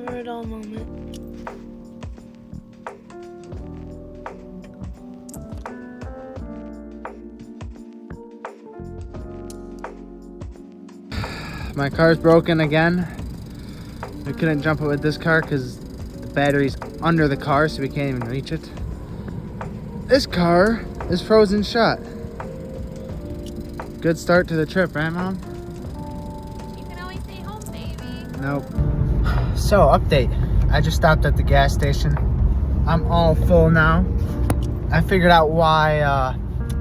never a dull moment. My car's broken again. We couldn't jump it with this car because the battery's under the car, so we can't even reach it. This car is frozen shut. Good start to the trip, right, Mom? You can always stay home, baby. Nope. So, update. I just stopped at the gas station. I'm all full now. I figured out why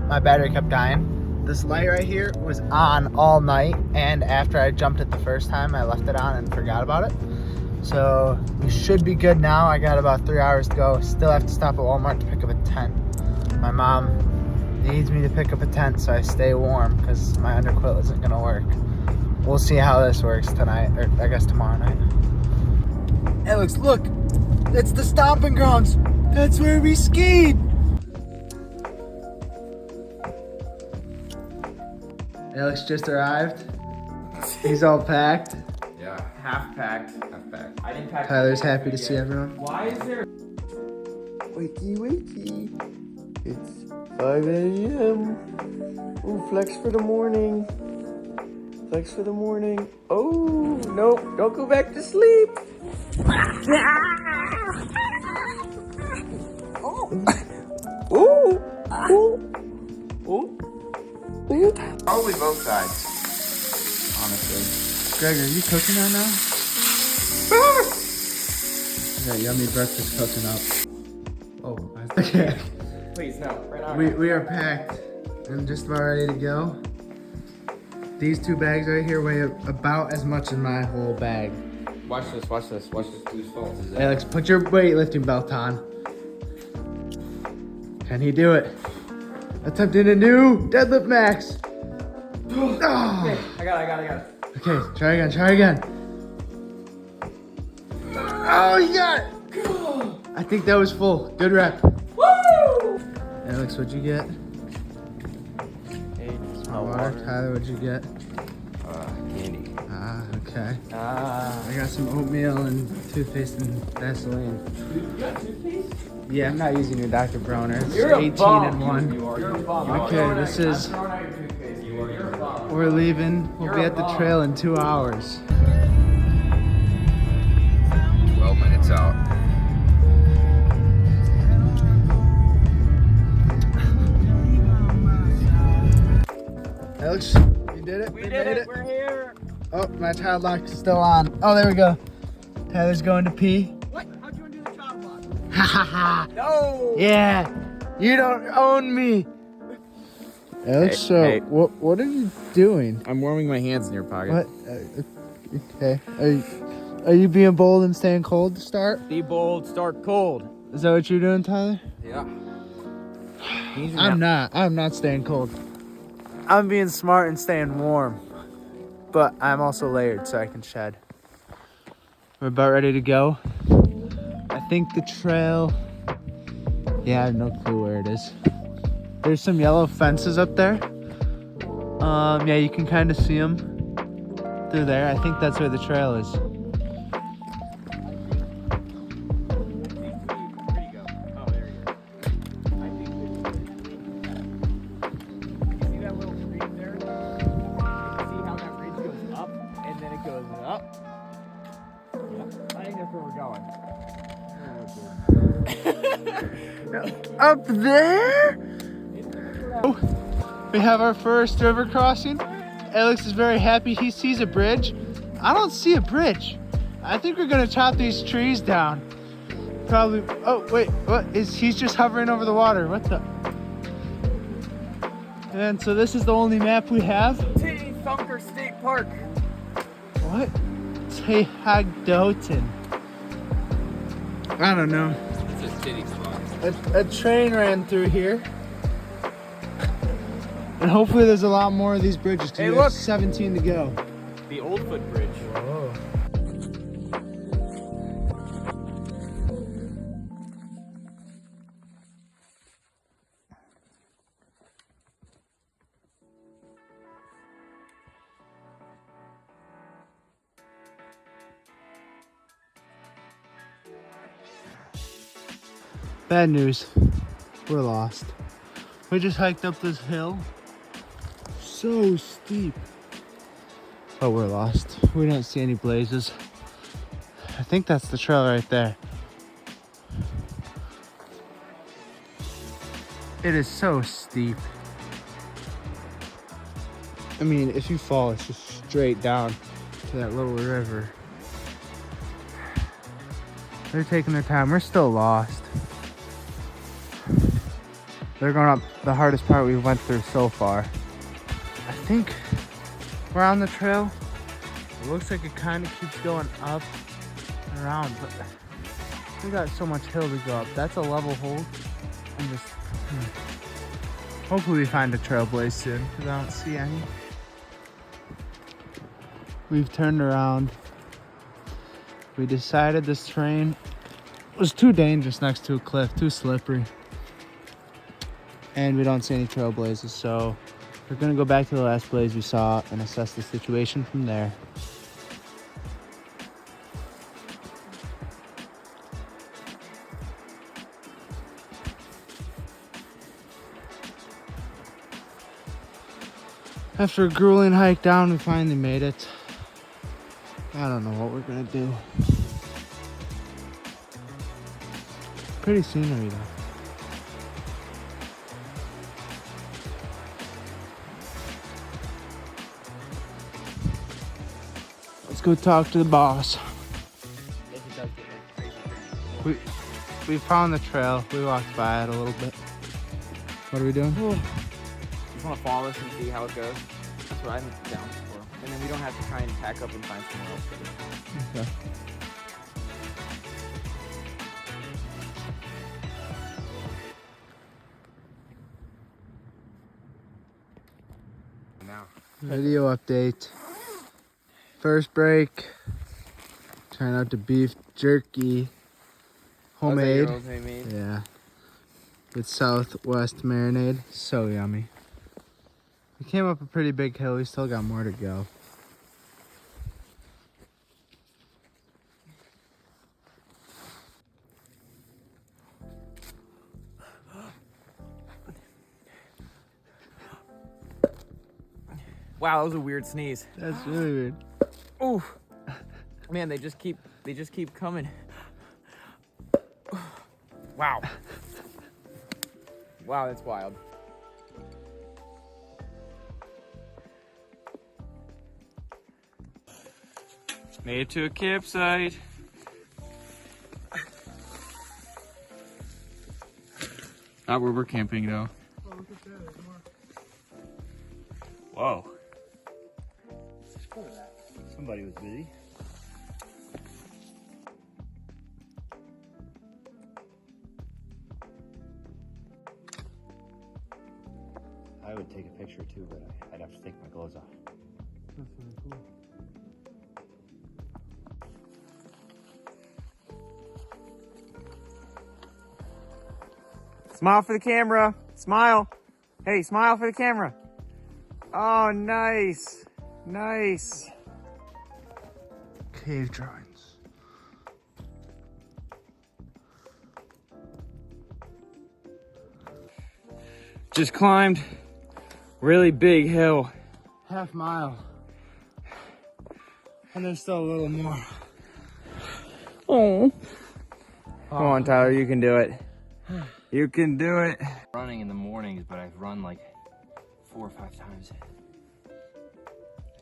my battery kept dying. This light right here was on all night, and after I jumped it the first time, I left it on and forgot about it. So we should be good now. I got about 3 hours to go. Still have to stop at Walmart to pick up a tent. My mom needs me to pick up a tent so I stay warm because my underquilt isn't gonna work. We'll see how this works tonight, or I guess tomorrow night. Alex, look, it's the stomping grounds. That's where we skied. Alex just arrived. He's all packed. Yeah, half packed. Half packed. I didn't pack. Tyler's happy to see everyone. Why is there? Wakey, wakey. It's 5 a.m. Ooh, flex for the morning. Flex for the morning. Oh, no, don't go back to sleep. Oh. Ooh. Ooh. Ooh. Ooh. Probably both sides. Honestly. Greg, are you cooking right now? We got yummy breakfast cooking up. Oh, okay. Please no. Right now. We are packed and just about ready to go. These two bags right here weigh about as much as my whole bag. Watch this. Watch this. Watch this. Whose fault is that? Alex, put your weightlifting belt on. Can he do it? Attempting a new deadlift max. Oh. Okay, I got it. Okay, try again. Oh, you got it! I think that was full. Good rep. Woo! Alex, what'd you get? Small water. Tyler, what'd you get? Candy. Ah, okay. I got some oatmeal and toothpaste and Vaseline. You got toothpaste? Yeah, I'm not using your Dr. Browner. It's You're a 18 bum. and 1. You're a bum. Okay, this is... I'm throwing out your toothpaste. You're a bum. We're leaving. We'll You're be a at the bum. trail in 2 hours. 12 minutes out. Alex, you did it? We did it. We're here. Oh, my child lock is still on. Oh, there we go. Tyler's going to pee. What? How'd you undo the child lock? Ha ha ha. No. Yeah, you don't own me. Alex, Hey, so hey. what are you doing? I'm warming my hands in your pocket. What? Okay. Are you being bold and staying cold to start? Be bold, start cold. Is that what you're doing, Tyler? Yeah. I'm not staying cold. I'm being smart and staying warm. But I'm also layered so I can shed. We're about ready to go. I think the trail... Yeah, I have no clue where it is. There's some yellow fences up there. Yeah, you can kind of see them through there. I think that's where the trail is. Up there? We have our first river crossing. Alex is very happy he sees a bridge. I don't see a bridge. I think we're gonna chop these trees down. Probably, oh wait, what is, he's just hovering over the water. What the? And so this is the only map we have. Titty Thunker State Park. What? Tehagdoten. I don't know. It's a titty spot. A train ran through here. And hopefully there's a lot more of these bridges because Hey, we have look. 17 to go. The Old Footbridge. Whoa. Bad news. We're lost. We just hiked up this hill. So steep. But we're lost. We don't see any blazes. I think that's the trail right there. It is so steep. I mean, if you fall, it's just straight down to that little river. They're taking their time. We're still lost. They're going up the hardest part we went through so far. I think we're on the trail. It looks like it kind of keeps going up and around, but we got so much hill to go up. That's a level hold. I'm just hopefully we find a trailblaze soon, because I don't see any. We've turned around. We decided this terrain was too dangerous next to a cliff, too slippery. And we don't see any trailblazes, so we're gonna go back to the last blaze we saw and assess the situation from there. After a grueling hike down, we finally made it. I don't know what we're gonna do. Pretty scenery though. Let's go talk to the boss. We found the trail. We walked by it a little bit. What are we doing? Just want to follow this and see how it goes. That's what I'm down for. And then we don't have to try and pack up and find somewhere else to do. Okay. Now. Video update. First break. Trying out the beef jerky. Homemade. Homemade. Yeah. With Southwest marinade. So yummy. We came up a pretty big hill. We still got more to go. Wow, that was a weird sneeze. That's really weird. Oh, man, they just keep coming. Wow. Wow, that's wild. Made it to a campsite. Not where we're camping though. Whoa. Somebody was busy. I would take a picture too, but I'd have to take my clothes off. That's really cool. Smile for the camera. Smile. Hey, smile for the camera. Oh, nice. Nice. Cave drawings. Just climbed really big hill. Half mile. And there's still a little more. Oh. Come on, Tyler, you can do it. You can do it. Running in the mornings, but I've run like 4 or 5 times.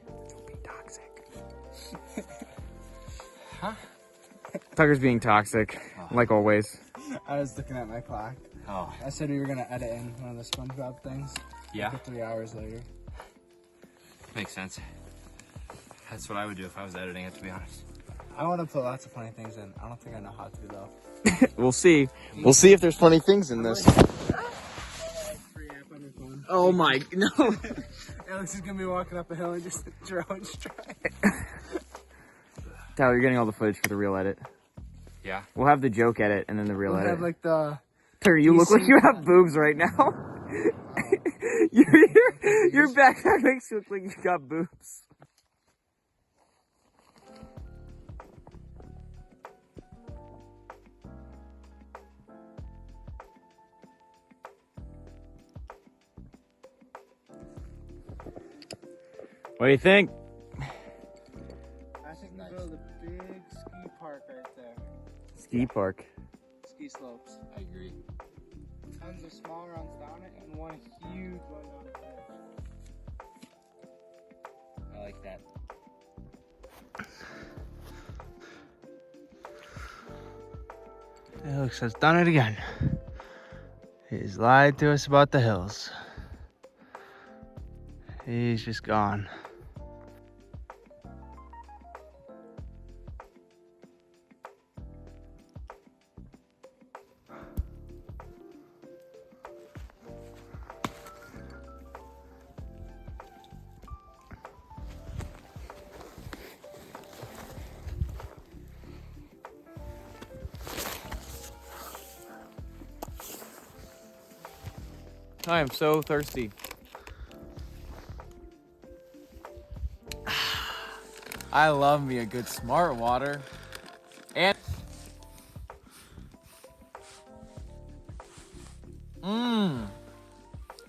Don't be toxic. Huh? Tucker's being toxic, like always. I was looking at my clock. Oh. I said we were gonna edit in one of the SpongeBob things. Yeah? Like 3 hours later. Makes sense. That's what I would do if I was editing it, to be honest. I want to put lots of funny things in. I don't think I know how to though. We'll see. We'll see if there's funny things in this. Free app on your phone. Oh my, no. Alex is gonna be walking up a hill and just drone strike. Tyler, you're getting all the footage for the real edit. Yeah. We'll have the joke edit and then the real We'll edit. have like the. Tyler, you look like you have boobs right now. your backpack makes you look like you got boobs. What do you think? I think we build a big ski park right there. Ski park. Ski slopes. I agree. Tons of small runs down it and one huge one down the bridge. I like that. Alex has done it again. He's lied to us about the hills. He's just gone. I am so thirsty. I love me a good smart water. And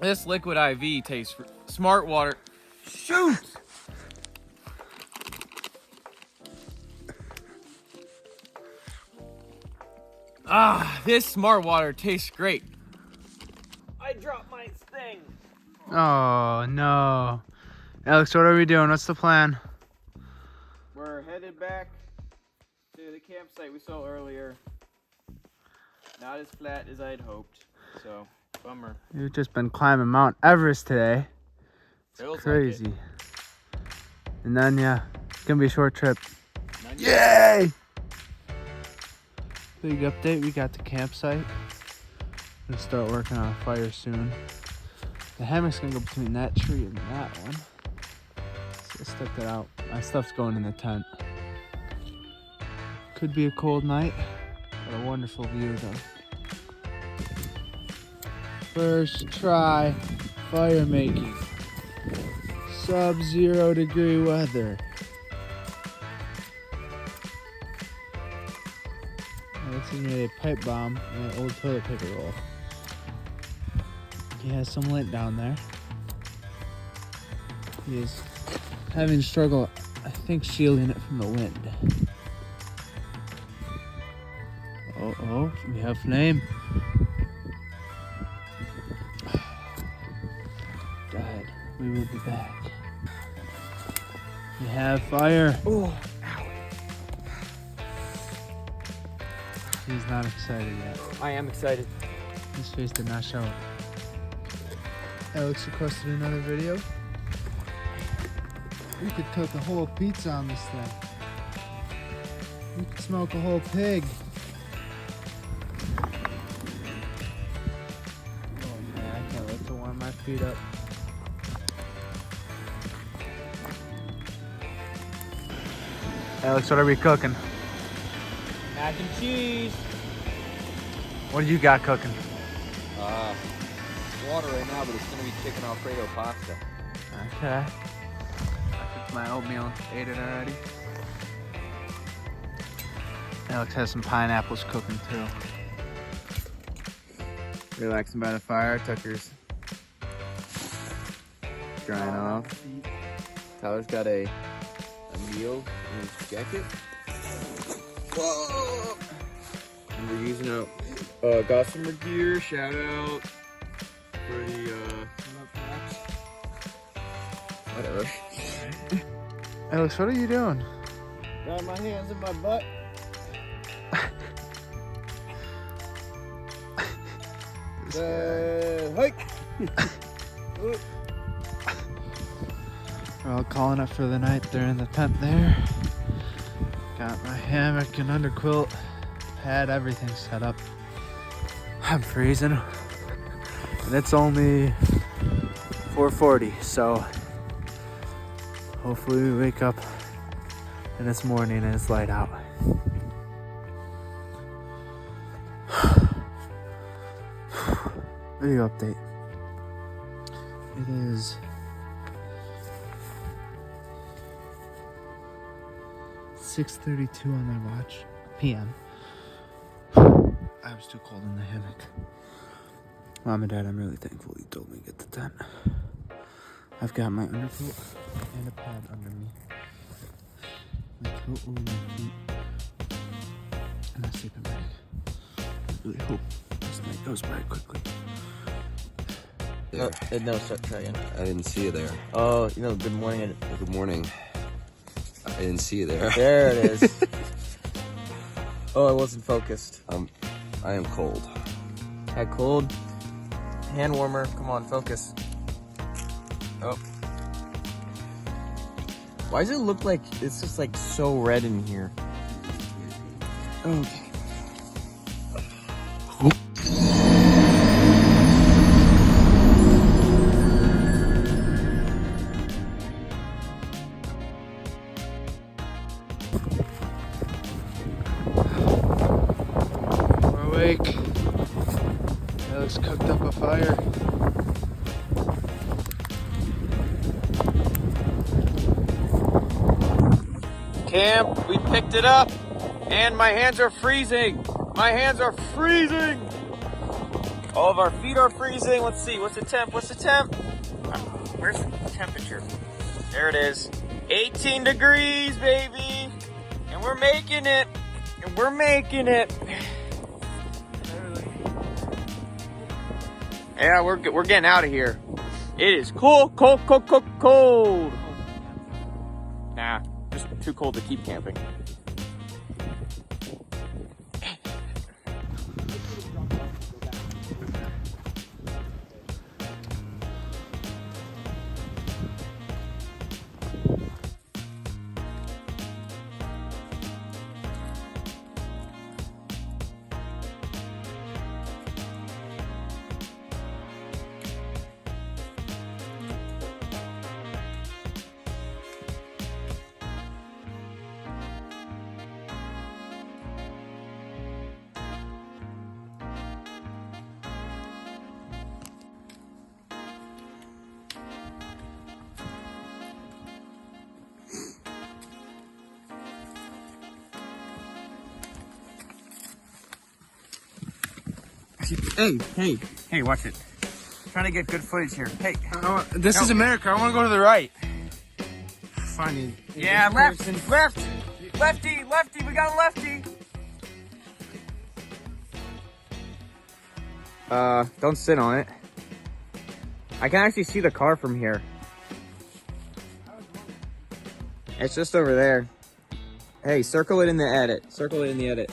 this liquid IV tastes smart water. Shoot! This smart water tastes great. I dropped my thing. Oh no. Alex, what are we doing? What's the plan? We're headed back to the campsite we saw earlier. Not as flat as I'd hoped, so bummer. You've just been climbing Mount Everest today. It's Feels crazy. like And then, yeah, it's gonna be a short trip. it. Yay! Big update, we got the campsite. Gonna start working on a fire soon. The hammock's gonna go between that tree and that one. So I stepped it out. My stuff's going in the tent. Could be a cold night, but a wonderful view though. First try fire making. Sub-0 degree weather. This is made a pipe bomb and an old toilet paper roll. He has some lint down there. He is having struggle, I think, shielding it from the wind. Oh, we have flame. Died. We will be back. We have fire. Oh, He's not excited yet. I am excited. His face did not show. Alex requested another video. We could cook a whole pizza on this thing. We could smoke a whole pig. Oh man, I can't wait to warm my feet up. Alex, what are we cooking? Mac and cheese. What do you got cooking? Water right now, but it's gonna be chicken Alfredo pasta. Okay. I cooked my oatmeal and ate it already. Alex has some pineapples cooking too. Relaxing by the fire. Tucker's drying off. Tyler's got a meal in his jacket. Whoa! And we're using a Gossamer gear. Shout out for the whatever. Alex, what are you doing? Got my hands in my butt. Hike. We're all calling it for the night. They're in the tent there. Got my hammock and underquilt, had everything set up. I'm freezing. And it's only 4:40, so hopefully we wake up and it's morning and it's light out. Video update. It is 6:32 on my watch, PM. I was too cold in the hammock. Mom and Dad, I'm really thankful you told me to get the tent. I've got my undercoat. And a pad under me. Oh, my feet. And a sleeping bag. I really hope this night goes by quickly. No, try again. I didn't see you there. Oh, you know, good morning. Good morning. I didn't see you there. There it is. Oh, I wasn't focused. I am cold. Had cold. Hand warmer. Come on, focus. Oh. Why does it look like it's just like so red in here? Okay. We're awake. Alex cooked up a fire. Camp, we picked it up, and my hands are freezing. My hands are freezing. All of our feet are freezing. Let's see, what's the temp? What's the temp? Where's the temperature? There it is. 18 degrees, baby. And we're making it. And we're making it. Yeah, we're getting out of here. It is cold, cold, cold, cold, cold. Nah, just too cold to keep camping. Hey, watch it. Trying to get good footage here. Hey. This is America. I want to go to the right. Funny. Yeah, lefty, we got a lefty. Don't sit on it. I can actually see the car from here. It's just over there. Hey, circle it in the edit. Circle it in the edit.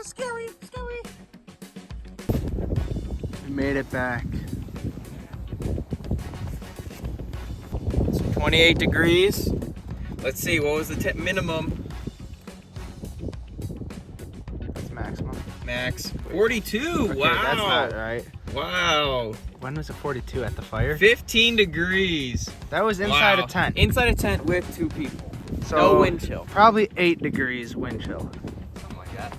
Scary. We made it back. It's 28 degrees. Let's see, what was the minimum? That's maximum. Max. 42, Okay, wow. that's not right. Wow. When was it 42 at the fire? 15 degrees. That was inside Wow. a tent. Inside a tent with 2 people. So No wind chill. Probably 8 degrees wind chill. Something like that.